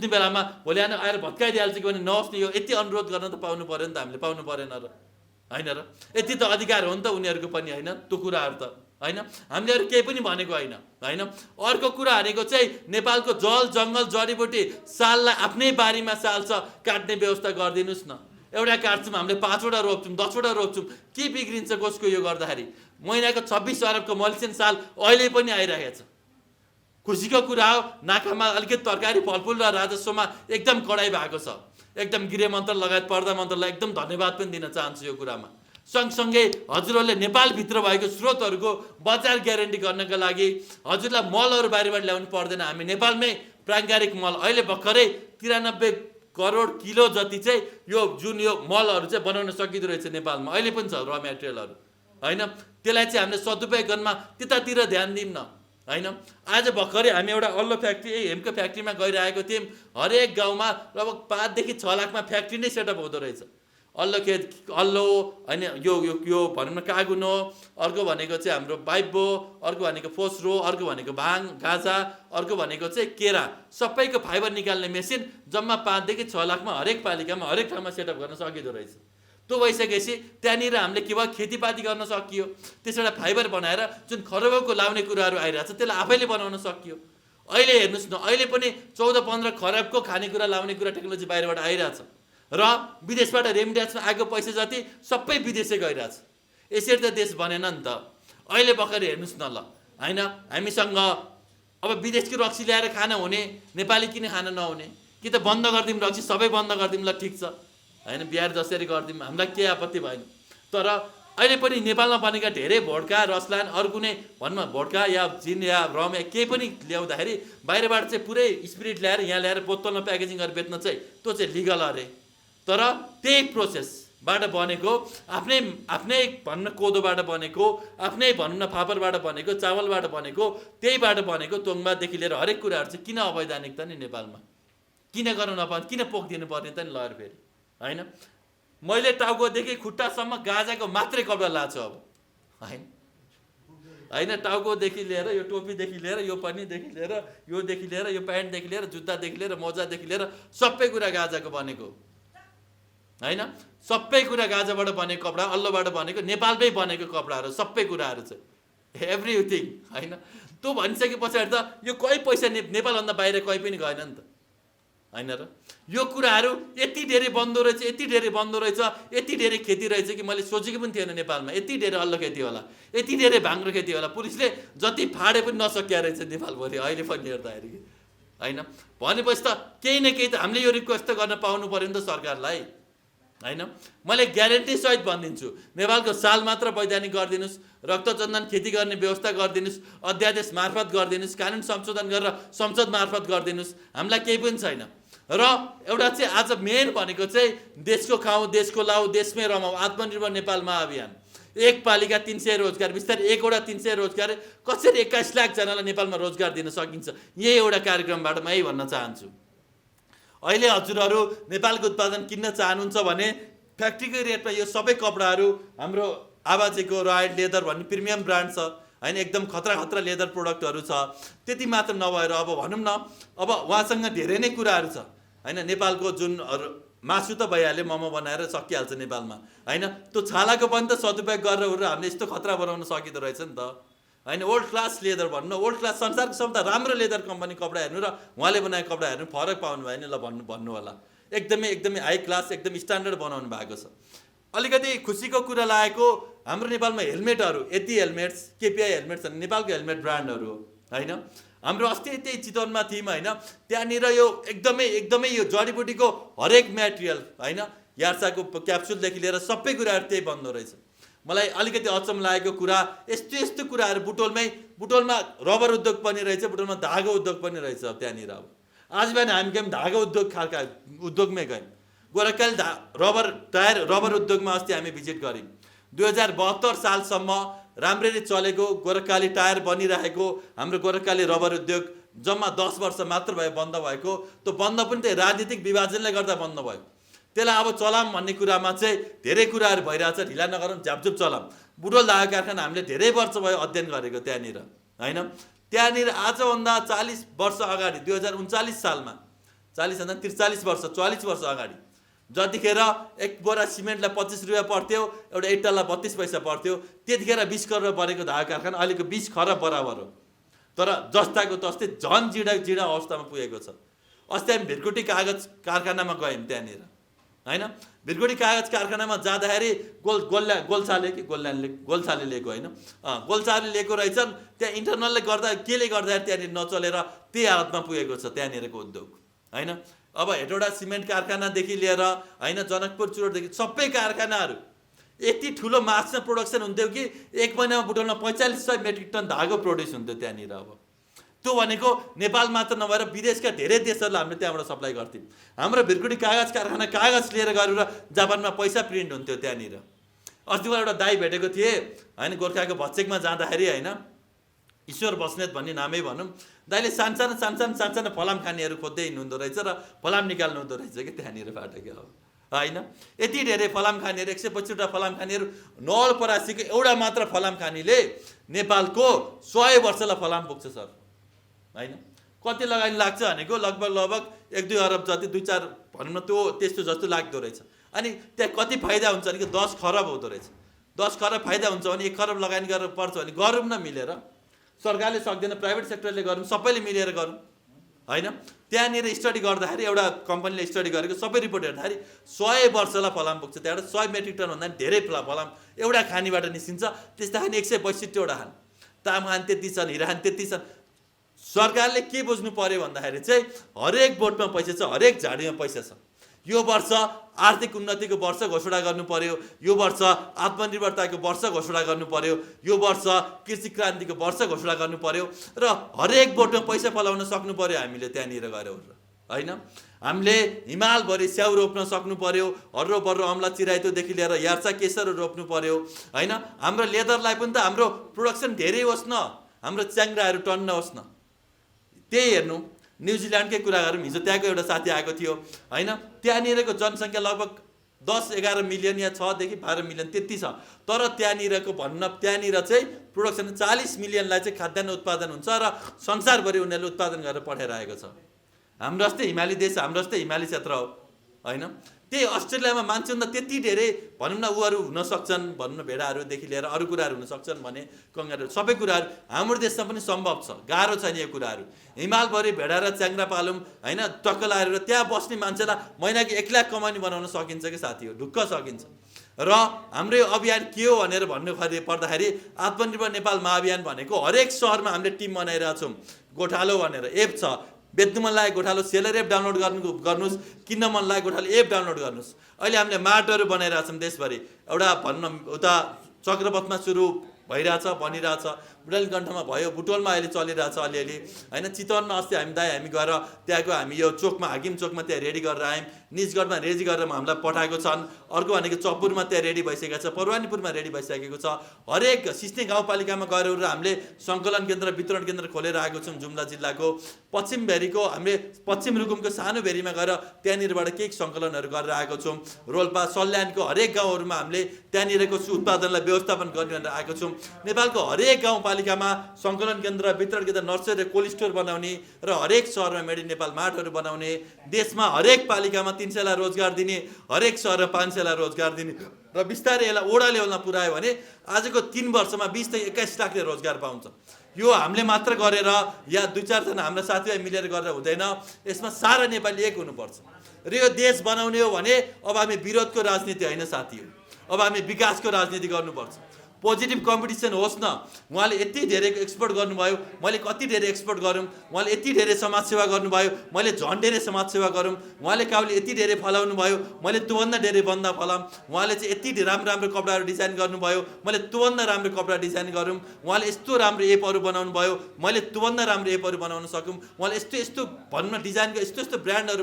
सुत्ने बेलामा भोलि आएर भत्काइदिइहाल्छ कि भने नहोस् नि, यो यति अनुरोध गर्न त पाउनु पर्यो नि त, हामीले पाउनु परेन र होइन र? यति त अधिकार हो नि त उनीहरूको पनि, होइन त्यो कुराहरू त, होइन? हामीले अरू केही पनि भनेको होइन, होइन? अर्को कुरा भनेको चाहिँ नेपालको जल जङ्गल जडीबुटी साललाई आफ्नै बारीमा साल्छ, काट्ने व्यवस्था गरिदिनुहोस् न। एउटा काट्छौँ हामीले 5वटा रोप्छौँ, 10वटा रोप्छौँ, के बिग्रिन्छ कसको यो गर्दाखेरि? महिनाको 26 अरबको मल्सिन साल अहिले पनि आइरहेको छ। खुसीको कुरा हो, नाकामा अलिकति तरकारी फलफुल र राजस्वमा एकदम कडाइ भएको छ। एकदम गृह मन्त्री लगायत पर्दा मन्त्रीलाई एकदम धन्यवाद पनि दिन चाहन्छु यो कुरामा। सँगसँगै हजुरहरूले नेपालभित्र भएको स्रोतहरूको बजार ग्यारेन्टी गर्नका लागि हजुरलाई मलहरू बाहिरबाट ल्याउनु पर्दैन। हामी नेपालमै प्राङ्गारिक मल अहिले भर्खरै 93 करोड किलो जति चाहिँ यो जुन यो मलहरू चाहिँ बनाउन सकिँदो रहेछ नेपालमा, अहिले पनि छ र मेटेरियलहरू, होइन? त्यसलाई चाहिँ हामीले सदुपयोग गर्नमा त्यतातिर ध्यान दिउँ न, होइन? आज भर्खरै हामी एउटा अल्लो फ्याक्ट्री हेमको फ्याक्ट्रीमा गइरहेको थियौँ। हरेक गाउँमा लगभग 5 देखि 6 लाखमा फ्याक्ट्री नै सेटअप हुँदो रहेछ। अल्लो होइन, यो भनौँ न कागुनो, अर्को भनेको चाहिँ हाम्रो बाइबो, अर्को भनेको फोस्रो, अर्को भनेको भाङ गाजा, अर्को भनेको चाहिँ केरा, सबैको फाइबर निकाल्ने मेसिन जम्मा 5 देखि 6 लाखमा हरेक पालिकामा हरेक ठाउँमा सेटअप गर्न सकिँदो रहेछ। त्यो भइसकेपछि त्यहाँनिर हामीले के भयो, खेतीपाती गर्न सकियो। त्यसबाट फाइबर बनाएर जुन खरबको लाउने कुराहरू आइरहेछ त्यसलाई आफैले बनाउन सकियो। अहिले हेर्नुहोस् न, अहिले पनि 14-15 खरबको खानेकुरा लाउने कुरा टेक्नोलोजी बाहिरबाट आइरहेछ र विदेशबाट रेमिट्यान्समा आएको पैसा जति सबै विदेशै गइरहेछ। यसरी त देश बनेन नि त। अहिले भर्खर हेर्नुहोस् न ल, होइन? हामीसँग अब विदेशको रक्सी ल्याएर खान हुने, नेपाली किन खान नहुने? कि त बन्द गरिदिउँ रक्सी, सबै बन्द गरिदिउँ, ल ठिक छ, होइन? बिहार जसरी गरिदिउँ, हामीलाई केही आपत्ति भएन। तर अहिले पनि नेपालमा बनेका धेरै भोड्का, रसलान, अरू कुनै भनौँ भोड्का या जिन या रम या केही पनि ल्याउँदाखेरि बाहिरबाट चाहिँ पुरै स्पिरिट ल्याएर यहाँ ल्याएर बोतलमा प्याकेजिङ गरेर बेच्न चाहिँ त्यो चाहिँ लिगल अरे। तर त्यही प्रोसेसबाट बनेको आफ्नै भनौँ न कोदोबाट बनेको, आफ्नै भनौँ न फापरबाट बनेको, चावलबाट बनेको, त्यहीबाट बनेको तोङ्बादेखि लिएर हरेक कुराहरू चाहिँ किन अवैधानिक त नि नेपालमा? किन गर्नु नपर्ने, किन पोख्दिनु पर्ने त नि लहर फेरि, होइन? मैले टाउकोदेखि खुट्टासम्म गाजाको मात्रै कपडा लाछु अब, होइन? होइन, टाउकोदेखि लिएर यो टोपीदेखि लिएर यो पनिदेखि लिएर योदेखि लिएर यो प्यान्टदेखि लिएर जुत्तादेखि लिएर मोजादेखि लिएर सबै कुरा गाजाको बनेको, होइन? सबै कुरा गाजाबाट बनेको कपडा, अल्लोबाट बनेको, नेपालमै बनेको कपडाहरू, सबै कुराहरू चाहिँ एभ्रिथिङ, होइन? त्यो भनिसके पछाडि त यो कोही पैसा नेपालभन्दा बाहिर कोही पनि गएन नि त, होइन र? यो कुराहरू यति धेरै बन्दो रहेछ, यति धेरै बन्दो रहेछ, यति धेरै खेती रहेछ कि मैले सोचेको पनि थिएन नेपालमा यति धेरै अल्लो खेती होला, यति धेरै भाङ्रो खेती होला। पुलिसले जति फाडे पनि नसकिया रहेछ नेपालभरि अहिले पनि हेर्दाखेरि, होइन? भनेपछि त केही न केही त हामीले यो रिक्वेस्ट त गर्न पाउनु पऱ्यो नि त सरकारलाई, होइन? मैले ग्यारेन्टी सहित भनिदिन्छु, नेपालको साल मात्र वैधानिक गरिदिनुहोस्, रक्तचन्दन खेती गर्ने व्यवस्था गरिदिनुहोस्, अध्यादेश मार्फत गरिदिनुहोस्, कानुन संशोधन गरेर संसद मार्फत गरिदिनुहोस्, हामीलाई केही पनि छैन। र एउटा चाहिँ आज मेन भनेको चाहिँ देशको खाउँ, देशको लाऊ, देशमै रमाऊ, आत्मनिर्भर नेपाल महाअभियान। एक पालिका 300 रोजगार, बिस्तारै एकवटा 300 रोजगार, कसरी 21 लाखजनालाई नेपालमा रोजगार दिन सकिन्छ, यही एउटा कार्यक्रमबाट म यही भन्न चाहन्छु। अहिले हजुरहरू नेपालको उत्पादन किन्न चाहनुहुन्छ भने फ्याक्ट्रीकै रेटमा यो सबै कपडाहरू हाम्रो आवाजेको रोयल लेदर भन्ने प्रिमियम ब्रान्ड छ, होइन? एकदम खतरा लेदर प्रोडक्टहरू छ। त्यति मात्र नभएर अब भनौँ न, अब उहाँसँग धेरै नै कुराहरू छ, होइन? नेपालको जुन मासु त भइहाल्यो, मोमो बनाएर सकिहाल्छ नेपालमा, होइन? त्यो छालाको पनि त सदुपयोग गरेर हामीले यस्तो खतरा बनाउन सकिँदो रहेछ नि त, होइन? वर्ल्ड क्लास लेदर भन्नु न, वर्ल्ड क्लास संसारको सबभन्दा राम्रो लेदर कम्पनी कपडा हेर्नु र उहाँले बनाएको कपडा हेर्नु, फरक पाउनु भयो नि ल भन्नु होला। एकदमै हाई क्लास, एकदम स्ट्यान्डर्ड बनाउनु भएको छ। अलिकति खुसीको कुरा लागेको, हाम्रो नेपालमा हेलमेटहरू, यति हेलमेट्स, केपिआई हेलमेट्स नेपालको हेलमेट ब्रान्डहरू हो, होइन? हाम्रो अस्ति त्यही चितवनमा थियौँ, होइन? त्यहाँनिर यो एकदमै यो जडीबुटीको हरेक मेटेरियल, होइन? यार्साको क्याप्सुलदेखि लिएर सबै कुराहरू त्यही बन्दो रहेछ। मलाई अलिकति अचम्म लागेको कुरा यस्तो कुराहरू बुटोलमा रबर उद्योग पनि रहेछ, बुटोलमा धागो उद्योग पनि रहेछ। त्यहाँनिर अब आज बिहान हामी गयौँ धागो उद्योग खालका उद्योगमै गयौँ। गोरखकाली रबर उद्योगमा अस्ति हामी भिजिट गऱ्यौँ। 2072 सालसम्म राम्ररी चलेको गोरखकाली टायर बनिरहेको हाम्रो गोरखकाली रबर उद्योग जम्मा 10 वर्ष मात्र भयो बन्द भएको। त्यो बन्द पनि त्यही राजनीतिक विभाजनले गर्दा बन्द भयो। त्यसलाई अब चलाम भन्ने कुरामा चाहिँ धेरै कुराहरू भइरहेछ, ढिला नगरौँ, झ्यापझुप चलाम। बुटोल धागो कारखाना हामीले धेरै वर्ष भयो अध्ययन गरेको त्यहाँनिर, होइन? त्यहाँनिर आजभन्दा 40 वर्ष अगाडि 2039 सालमा 40 भन्दा 43 वर्ष 44 वर्ष अगाडि जतिखेर एक बोरा सिमेन्टलाई 25 रुपियाँ पर्थ्यो, एउटा इट्टालाई 32 पैसा पर्थ्यो, त्यतिखेर 20 करोड बनेको धागा कारखाना अहिलेको 20 खरब बराबर हो। तर जस्ताको तस्तै झन् जिडा अवस्थामा पुगेको छ। अस्ति हामी भिरकुटी कागज कारखानामा गयौँ त्यहाँनिर, होइन? भिरकुटी कागज कारखानामा जाँदाखेरि गोल्छाले लिएको होइन, गोल्छाले लिएको रहेछन्। त्यहाँ इन्टरनलले गर्दा केले गर्दाखेरि त्यहाँनिर नचलेर त्यही हालतमा पुगेको छ त्यहाँनिरको उद्योग, होइन? अब हेटौडा सिमेन्ट कारखानादेखि लिएर, होइन, जनकपुर चुरोटदेखि सबै कारखानाहरू यति ठुलो मासमा प्रोडक्सन हुन्थ्यो कि एक महिनामा बुटोलमा 4500 मेट्रिक टन धागो प्रोड्युस हुन्थ्यो त्यहाँनिर। अब त्यो भनेको नेपाल मात्र नभएर विदेशका धेरै देशहरूलाई हामीले त्यहाँबाट सप्लाई गर्थ्यौँ। हाम्रो भिरकुटी कागज कारखाना कागज लिएर गएर जापानमा पैसा प्रिन्ट हुन्थ्यो त्यहाँनिर। अस्तिको एउटा दाई भेटेको थिएँ, होइन, गोर्खाको भच्चेकमा जाँदाखेरि, होइन, ईश्वर बस्नेत भन्ने नामै भनौँ, दाइले सानसानो फलाम खानेहरू खोज्दै हिँड्नुहुँदो रहेछ र फलाम निकाल्नु हुँदो रहेछ कि त्यहाँनिरबाट क्या हो, होइन? यति धेरै फलाम खानेहरू 125वटा फलाम खानेहरू। नवलपरासीको एउटा मात्र फलाम खानीले नेपालको 100 वर्षलाई फलाम पुग्छ सर, होइन? कति लगानी लाग्छ भनेको लगभग 1-2 अरब जति, 2-4 भनौँ न, त्यो त्यस्तो जस्तो लाग्दो रहेछ। अनि त्यहाँ कति फाइदा हुन्छ भने 10 खरब हुँदो रहेछ। 10 खरब फाइदा हुन्छ भने 1 खरब लगानी गरेर पर्छ भने गरौँ न मिलेर। सरकारले सक्दैन, प्राइभेट सेक्टरले गरौँ, सबैले मिलेर गरौँ, होइन? त्यहाँनिर स्टडी गर्दाखेरि एउटा कम्पनीले स्टडी गरेको सबै रिपोर्ट हेर्दाखेरि 100 वर्षलाई फलाम पुग्छ। त्यहाँबाट 100 मेट्रिक टन भन्दा धेरै फलाम एउटा खानीबाट निस्किन्छ। त्यस्ता खानी 162वटा खान, तामाखान त्यति छन्, हिराखान त्यति छन्। सरकारले के बुझ्नु पर्यो भन्दाखेरि चाहिँ हरेक बोटमा पैसा छ, हरेक झाडीमा पैसा छ। यो वर्ष आर्थिक उन्नतिको वर्ष घोषणा गर्नु पर्यो, यो वर्ष आत्मनिर्भरताको वर्ष घोषणा गर्नु पर्यो, यो वर्ष कृषि क्रान्तिको वर्ष घोषणा गर्नु पर्यो र हरेक बोटमा पैसा पलाउन सक्नु पर्यो हामीले त्यहाँनिर गएर, होइन? हामीले हिमालभरि स्याउ रोप्न सक्नु पर्यो, हर्रो बर्रो अम्ला चिराइतोदेखि लिएर यार्सा केसरहरू रोप्नु पर्यो, होइन? हाम्रो लेदरलाई पनि त हाम्रो प्रोडक्सन धेरै होस् न, हाम्रो च्याङ्राहरू टन्न होस् न। त्यही हेर्नु, न्युजिल्यान्डकै कुरा गरौँ, हिजो त्यहाँको एउटा साथी आएको थियो, होइन? त्यहाँनिरको जनसङ्ख्या लगभग 10-11 मिलियन या 6 देखि 12 मिलियन त्यति छ। तर त्यहाँनिरको त्यहाँनिर चाहिँ प्रोडक्सन 40 मिलियनलाई चाहिँ खाद्यान्न उत्पादन हुन्छ र संसारभरि उनीहरूले उत्पादन गरेर पठाइरहेको छ। हाम्रो जस्तै हिमाली देश, हाम्रो जस्तै हिमाली क्षेत्र हो, होइन? त्यही अस्ट्रेलियामा मान्छेभन्दा त्यति धेरै भनौँ न उहरू हुन सक्छन्, भनौँ न भेडाहरूदेखि लिएर अरू कुराहरू हुन सक्छन् भने कङ्गारू सबै कुराहरू हाम्रो देशमा पनि सम्भव छ। गाह्रो छैन यो कुराहरू। हिमालभरि भेडा र च्याङ्रा पालौँ, होइन, टक्क लाएर त्यहाँ बस्ने मान्छेलाई महिनाको 1 लाख कमानी बनाउन सकिन्छ कि साथी हो, ढुक्क सकिन्छ। र हाम्रो यो अभियान के हो भनेर भन्नु पर्दाखेरि आत्मनिर्भर नेपाल महाअभियान भनेको हरेक सहरमा हामीले टिम बनाइरहेको छौँ। गोठालो भनेर एप छ, बेच्नु मन लागेको गोठालो सेलर एप डाउनलोड गर्नुहोस्, किन्न मन लागेको गोठालो एप डाउनलोड गर्नुहोस्। अहिले हामीले माटोहरू बनाइरहेको छौँ देशभरि। एउटा भन्न उता चक्रपथमा सुरु भइरहेछ, बनिरहेछ, बुढालीकण्ठमा भयो, बुटोलमा अहिले चलिरहेछ अलिअलि, होइन? चितवनमा अस्ति हामी गएर त्यहाँको हामी यो चोकमा, हाकिम चोकमा त्यहाँ रेडी गरेर आयौँ। निजगढमा रेडी गरेर हामीलाई पठाएको छन्। अर्को भनेको चपुरमा त्यहाँ रेडी भइसकेको छ, परवानीपुरमा रेडी भइसकेको छ। हरेक सिस्ने गाउँपालिकामा गएर हामीले सङ्कलन केन्द्र, वितरण केन्द्र खोलेर आएको छौँ। जुम्ला जिल्लाको पश्चिम भेरीको, हामीले पश्चिम रुकुमको सानो भेरीमा गएर त्यहाँनिरबाट केही सङ्कलनहरू गरेर आएको छौँ। रोल्पा, सल्यानको हरेक गाउँहरूमा हामीले त्यहाँनिरको उत्पादनलाई व्यवस्थापन गर्ने भनेर आएको छौँ। नेपालको हरेक गाउँपालिकामा सङ्कलन केन्द्र, वितरण केन्द्र, नर्सरी, कोल्ड स्टोर बनाउने र हरेक सहरमा मेड इन नेपाल मार्टहरू बनाउने, देशमा हरेक पालिकामा 300लाई रोजगार दिने, हरेक सहरमा 500लाई रोजगार दिने र बिस्तारै यसलाई वडा लेभलमा पुर्यायो भने आजको 3 वर्षमा 20 देखि 21 लाखले रोजगार पाउँछ। यो हामीले मात्र गरेर या 2-4 जना हाम्रा साथीभाइ मिलेर गरेर हुँदैन, यसमा सारा नेपाली एक हुनुपर्छ। र यो देश बनाउने हो भने अब हामी विरोधको राजनीति होइन साथी हो, अब हामी विकासको राजनीति गर्नुपर्छ। पोजिटिभ कम्पिटिसन होस् न। उहाँले यति धेरै एक्सपोर्ट गर्नुभयो, मैले कति धेरै एक्सपोर्ट गरौँ, उहाँले यति धेरै समाजसेवा गर्नुभयो, मैले झन् धेरै समाजसेवा गरौँ, उहाँले काउले यति धेरै फलाउनु भयो, मैले त्योभन्दा धेरै बन्दा फलाम, उहाँले चाहिँ यति राम्रो कपडाहरू डिजाइन गर्नुभयो, मैले त्योभन्दा राम्रो कपडा डिजाइन गरौँ, उहाँले यस्तो राम्रो एपहरू बनाउनु भयो, मैले त्योभन्दा राम्रो एपहरू बनाउन सकौँ, उहाँले यस्तो भन्न डिजाइनको यस्तो ब्रान्डहरू